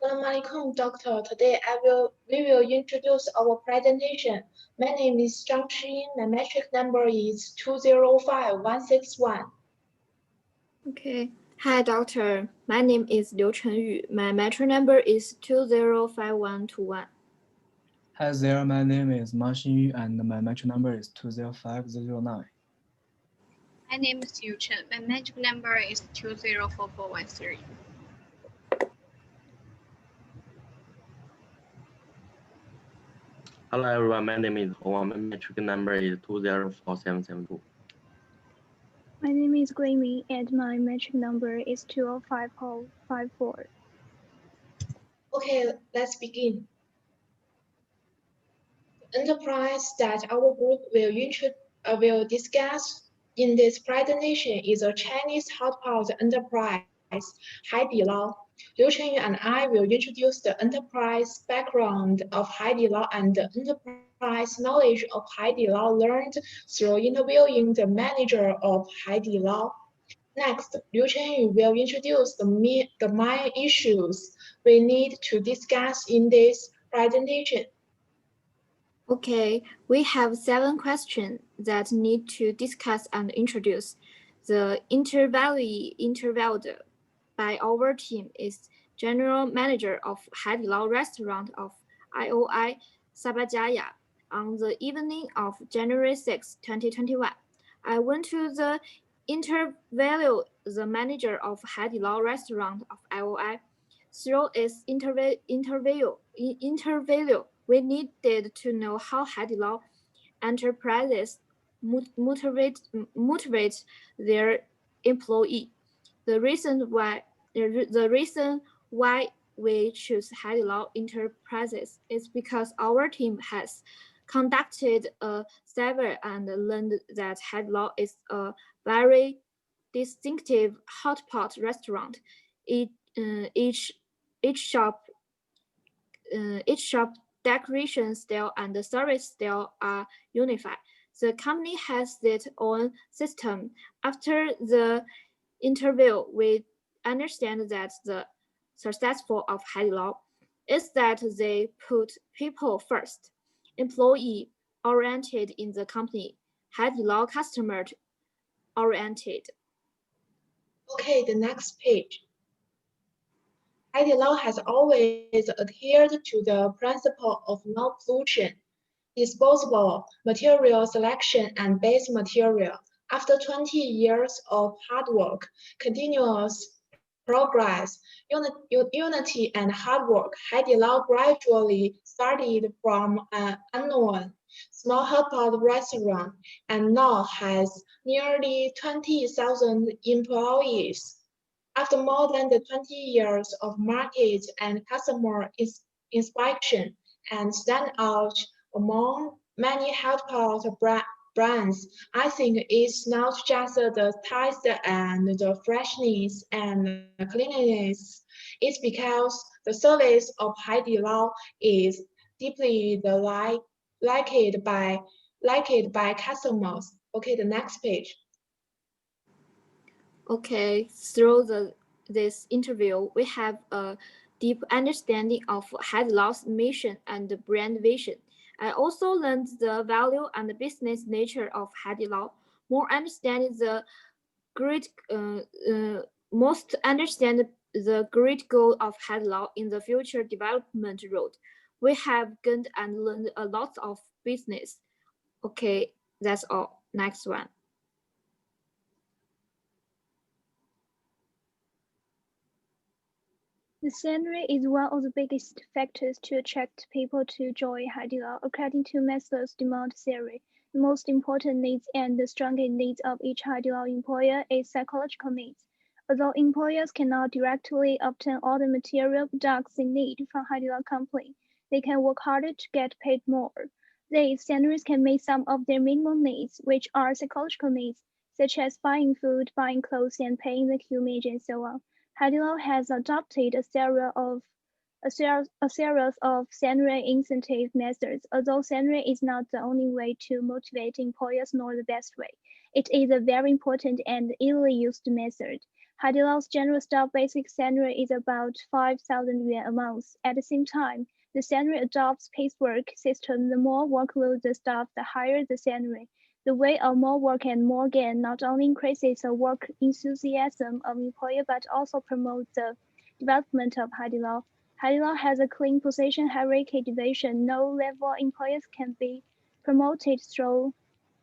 Assalamualaikum, doctor. Today we will introduce our presentation. My name is Zhang Xin. My metric number is 205161. Okay. Hi, doctor. My name is Liu Chenyu. My metric number is 205121. Hi there, my name is Ma Xinyu and my metric number is 20509. My name is Yu Chen. My metric number is 204413. Hello everyone, my name is Hong. My metric number is 204772. My name is Gui Mi and my metric number is 205054. Okay, let's begin. The enterprise that our group will discuss in this presentation is a Chinese hotpot enterprise, Haidilao. Liu Chenyu and I will introduce the enterprise background of Haidilao and the enterprise knowledge of Haidilao learned through interviewing the manager of Haidilao. Next, Liu Chenyu will introduce the main issues we need to discuss in this presentation. Okay, we have 7 questions that need to discuss and introduce. The interviewed by our team is General Manager of Haidilao Restaurant of IOI Sabajaya on the evening of January 6, 2021. I went to the interview the manager of Haidilao Restaurant of IOI. Through its interview, we needed to know how Haidilao enterprises motivate their employee. The reason why we choose Haidilao Enterprises is because our team has conducted a survey and learned that Haidilao is a very distinctive hotpot restaurant. Each shop decoration style and the service style are unified. The company has its own system. After the interview, we understand that the successful of Haidilao is that they put people first, employee oriented in the company, Haidilao customer oriented. Okay, the next page. Haidilao has always adhered to the principle of non-pollution, disposable material selection and base material. After 20 years of hard work, continuous progress, unity and hard work, Haidilao gradually started from an unknown small hotpot restaurant and now has nearly 20,000 employees. After more than 20 years of market and customer inspection and stand out among many hotpot brands, I think it's not just the taste and the freshness and cleanliness. It's because the service of Haidilao is deeply liked by customers. Okay, the next page. Okay, through this interview, we have a deep understanding of Haidilao's mission and brand vision. I also learned the value and the business nature of Haidilao. Most understand the great goal of Haidilao in the future development road. We have gained and learned a lot of business. Okay, that's all. Next one. The scenery is one of the biggest factors to attract people to join Haidilao. According to Maslow's demand theory, the most important needs and the strongest needs of each Haidilao employer is psychological needs. Although employers cannot directly obtain all the material products they need from Haidilao company, they can work harder to get paid more. These salaries can meet some of their minimum needs, which are psychological needs, such as buying food, buying clothes, and paying the humage and so on. Haidilao has adopted a series of salary incentive methods. Although salary is not the only way to motivate employers nor the best way, it is a very important and easily used method. Haidilau's general staff basic salary is about 5,000 yuan a month. At the same time, the salary adopts piecework system. The more workload the staff, the higher the salary. The way of more work and more gain not only increases the work enthusiasm of employer but also promotes the development of Haidilau. Haidilau has a clean position hierarchy division. No level employees can be promoted through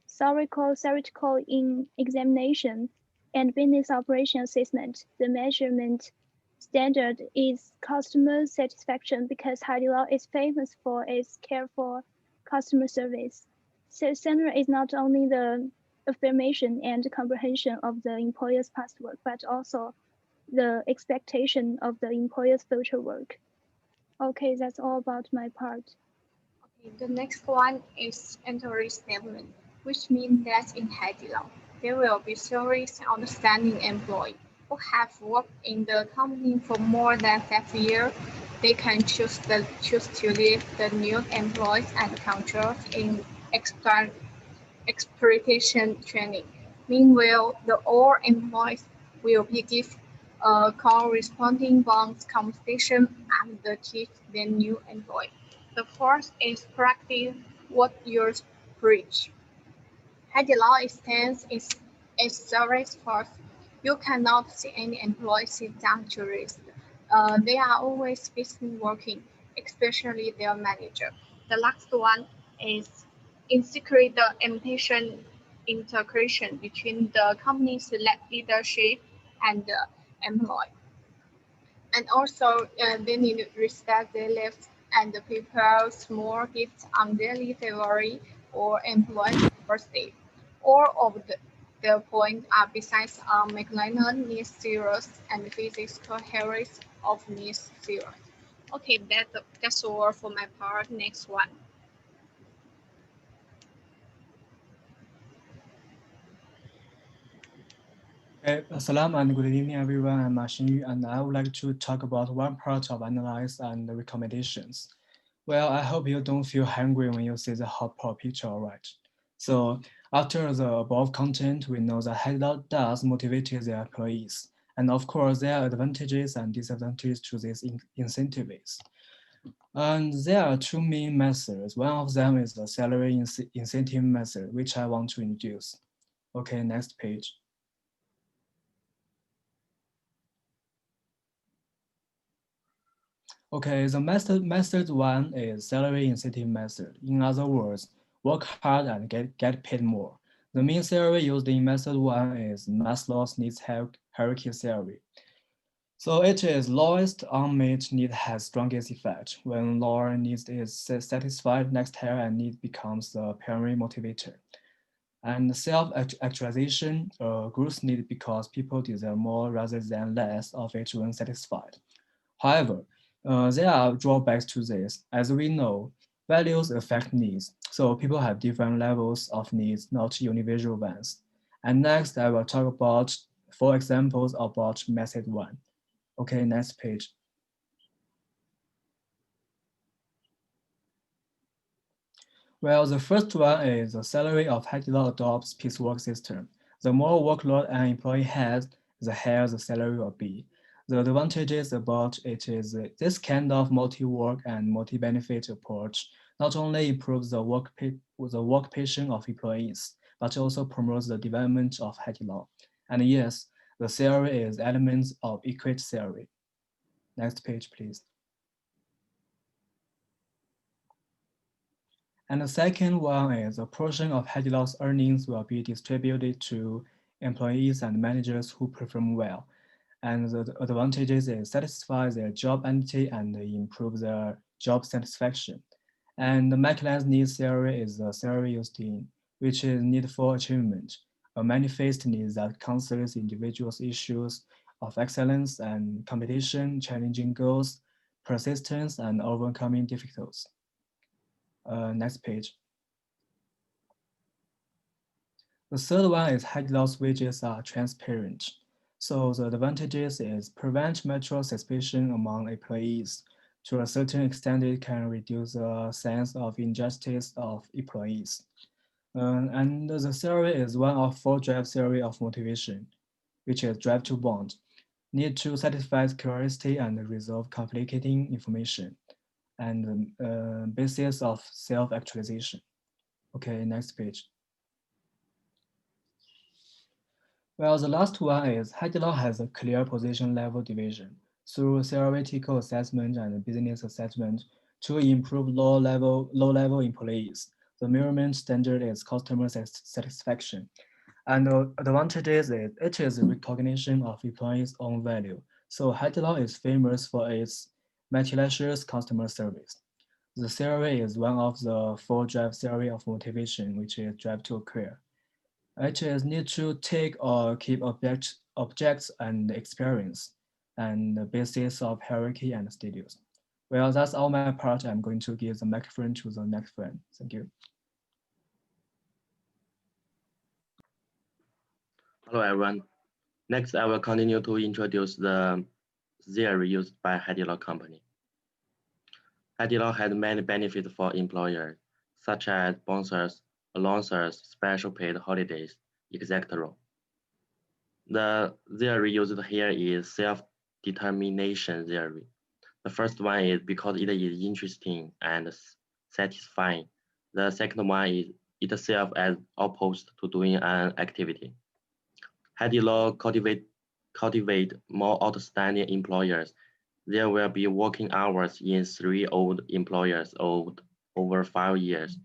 theoretical in examination and business operation assessment. The measurement standard is customer satisfaction because Haidilao is famous for its care for customer service. So salary is not only the affirmation and comprehension of the employer's past work, but also the expectation of the employer's future work. Okay, that's all about my part. Okay, the next one is entry statement, which means that in Haidilao, there will be serious outstanding employees who have worked in the company for more than 5 years. They can choose to leave the new employees and controls in exploitation training. Meanwhile, the old employees will be given a corresponding bonus compensation and teach the new employee. The fourth is practice what you preach. Haidilao extends its service force. You cannot see any employee sit down to rest. They are always busy working, especially their manager. The last one is insecure the impatient integration between the company's leadership and the employee. And also, they need to respect their lives and prepare small gifts on daily delivery or employee birthday. All of the points are besides McLennan needs zeros and physical heroes of needs zeros. Okay, that's all for my part. Next one. Okay, salam and good evening, everyone. I'm Xin Yu, and I would like to talk about one part of analyze and recommendations. Well, I hope you don't feel hungry when you see the hot pot picture, all right? So after the above content, we know that Headlock does motivate their employees. And of course, there are advantages and disadvantages to these incentives. And there are two main methods. One of them is the salary incentive method, which I want to introduce. Okay, next page. Okay, the method one is salary incentive method. In other words, work hard and get paid more. The main theory used in method one is Maslow's needs hierarchy theory. So it is lowest unmet need has strongest effect. When lower needs is satisfied, next higher need becomes the primary motivator. And self-actualization, growth need because people deserve more rather than less of it when satisfied. However, there are drawbacks to this. As we know, values affect needs. So people have different levels of needs, not individual ones. And next, I will talk about 4 examples about method 1. Okay, next page. Well, the first one is the salary of Haidilao adopts piecework system. The more workload an employee has, the higher the salary will be. The advantages about it is this kind of multi-work and multi-benefit approach not only improves the work patient of employees, but also promotes the development of Haidilao. And yes, the theory is elements of equity theory. Next page, please. And the second one is a portion of Haidilau's earnings will be distributed to employees and managers who perform well. And the advantages is satisfy their job entity and improve their job satisfaction. And the Maclan's needs theory is the theory used in which is need for achievement, a manifest need that considers individuals' issues of excellence and competition, challenging goals, persistence, and overcoming difficulties. Next page. The third one is Haidilau's wages are transparent. So the advantages is prevent mutual suspicion among employees. To a certain extent, it can reduce the sense of injustice of employees. And the theory is one of 4 drive theory of motivation, which is drive to bond. need to satisfy curiosity and resolve complicating information, and basis of self-actualization. Okay, next page. Well, the last one is Haidilao has a clear position level division through theoretical assessment and business assessment to improve low-level employees. The measurement standard is customer satisfaction. And the advantage is it is recognition of employees' own value. So Haidilao is famous for its meticulous customer service. The theory is one of the four drive theory of motivation, which is drive to acquire. It is need to take or keep objects and experience, and the basis of hierarchy and status. Well, that's all my part. I'm going to give the microphone to the next friend. Thank you. Hello, everyone. Next, I will continue to introduce the theory used by Haidilao company. Haidilao had many benefits for employers, such as bonuses, allowances, special paid holidays, etc. The theory used here is self-determination theory. The first one is because it is interesting and satisfying. The second one is itself as opposed to doing an activity. Haidilao cultivate more outstanding employers. There will be working hours in 3 old employers over 5 years.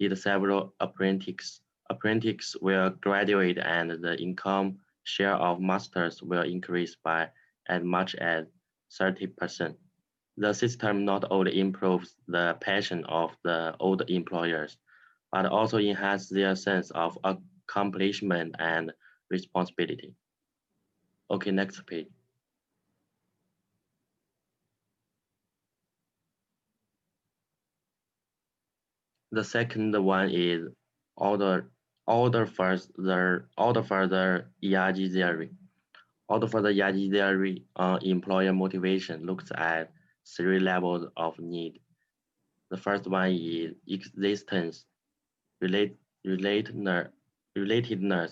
Did several apprentices. Apprentices will graduate and the income share of masters will increase by as much as 30%. The system not only improves the passion of the old employers, but also enhances their sense of accomplishment and responsibility. Okay, next page. The second one is order further ERG theory. Order further ERG theory on employer motivation looks at 3 levels of need. The first one is existence, relatedness,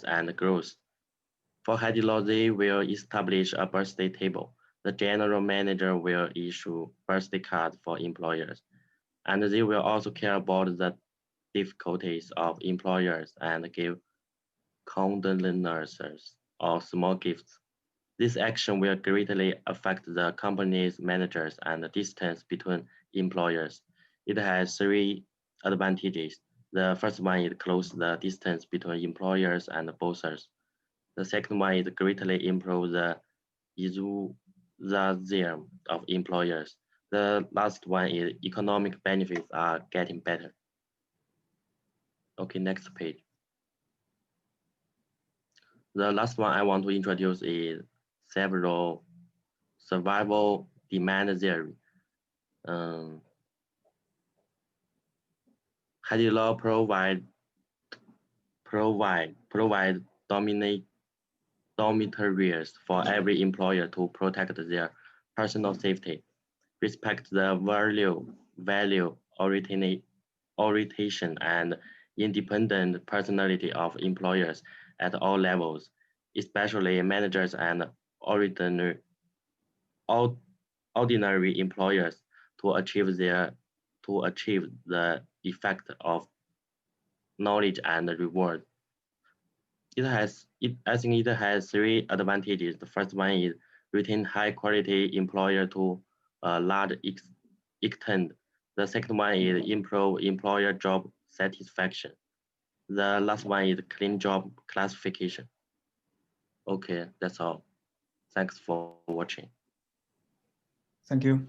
and growth. For Haidilao, they will establish a birthday table. The general manager will issue birthday cards for employers, and they will also care about the difficulties of employers and give condolences or small gifts. This action will greatly affect the company's managers and the distance between employers. It has 3 advantages. The first one is close the distance between employers and bosses. The second one is greatly improve the enthusiasm of employers. The last one is economic benefits are getting better. Okay, next page. The last one I want to introduce is several survival demand theory. Haidilao provide dormitories for every employer to protect their personal safety, respect the value orientation and independent personality of employers at all levels, especially managers and ordinary employers to achieve the effect of knowledge and reward. I think it has 3 advantages. The first one is retain high quality employer to a large extent. The second one is improve employer job satisfaction. The last one is clean job classification. Okay, that's all. Thanks for watching. Thank you.